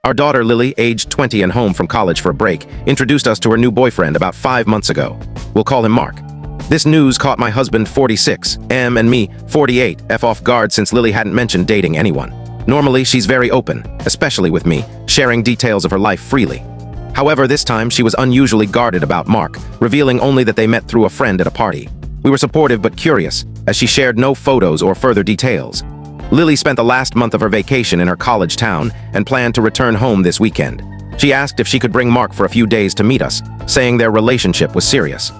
Our daughter, Lily, aged 20 and home from college for a break, introduced us to her new boyfriend about 5 months ago. We'll call him Mark. This news caught my husband, 46, and me, 48, off guard since Lily hadn't mentioned dating anyone. Normally, she's very open, especially with me, sharing details of her life freely. However, this time she was unusually guarded about Mark, revealing only that they met through a friend at a party. We were supportive but curious, as she shared no photos or further details. Lily spent the last month of her vacation in her college town and planned to return home this weekend. She asked if she could bring Mark for a few days to meet us, saying their relationship was serious.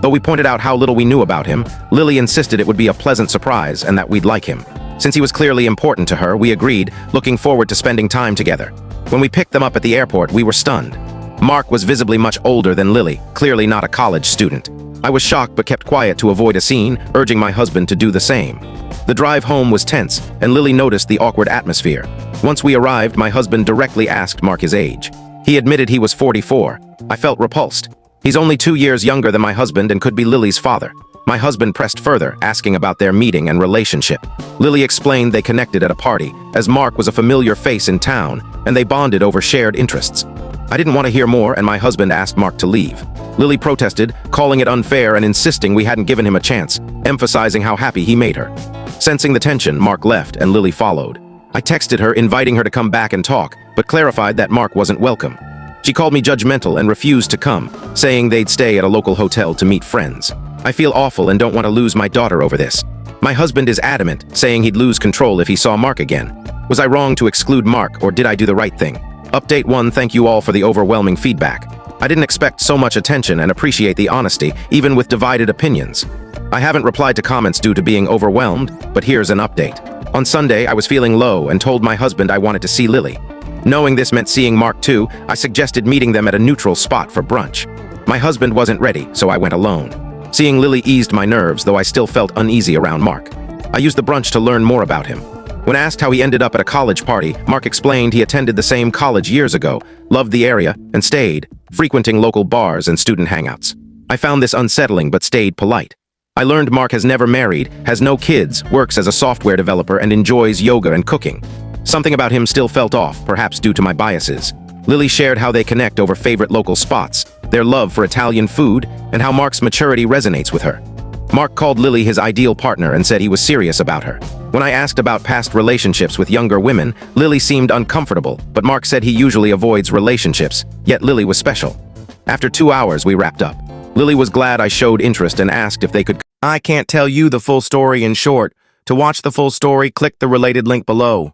Though we pointed out how little we knew about him, Lily insisted it would be a pleasant surprise and that we'd like him. Since he was clearly important to her, we agreed, looking forward to spending time together. When we picked them up at the airport, we were stunned. Mark was visibly much older than Lily, clearly not a college student. I was shocked but kept quiet to avoid a scene, urging my husband to do the same. The drive home was tense, and Lily noticed the awkward atmosphere. Once we arrived, my husband directly asked Mark his age. He admitted he was 44. I felt repulsed. He's only 2 years younger than my husband and could be Lily's father. My husband pressed further, asking about their meeting and relationship. Lily explained they connected at a party, as Mark was a familiar face in town, and they bonded over shared interests. I didn't want to hear more, and my husband asked Mark to leave. Lily protested, calling it unfair and insisting we hadn't given him a chance, emphasizing how happy he made her. Sensing the tension, Mark left and Lily followed. I texted her, inviting her to come back and talk, but clarified that Mark wasn't welcome. She called me judgmental and refused to come, saying they'd stay at a local hotel to meet friends. I feel awful and don't want to lose my daughter over this. My husband is adamant, saying he'd lose control if he saw Mark again. Was I wrong to exclude Mark, or did I do the right thing? Update 1. Thank you all for the overwhelming feedback. I didn't expect so much attention and appreciate the honesty, even with divided opinions. I haven't replied to comments due to being overwhelmed, but here's an update. On Sunday, I was feeling low and told my husband I wanted to see Lily. Knowing this meant seeing Mark too, I suggested meeting them at a neutral spot for brunch. My husband wasn't ready, so I went alone. Seeing Lily eased my nerves, though I still felt uneasy around Mark. I used the brunch to learn more about him. When asked how he ended up at a college party, Mark explained he attended the same college years ago, loved the area, and stayed, frequenting local bars and student hangouts. I found this unsettling but stayed polite. I learned Mark has never married, has no kids, works as a software developer, and enjoys yoga and cooking. Something about him still felt off, perhaps due to my biases. Lily shared how they connect over favorite local spots, their love for Italian food, and how Mark's maturity resonates with her. Mark called Lily his ideal partner and said he was serious about her. When I asked about past relationships with younger women, Lily seemed uncomfortable, but Mark said he usually avoids relationships, yet Lily was special. After 2 hours, we wrapped up. Lily was glad I showed interest and asked if they could. I can't tell you the full story in short. To watch the full story, click the related link below.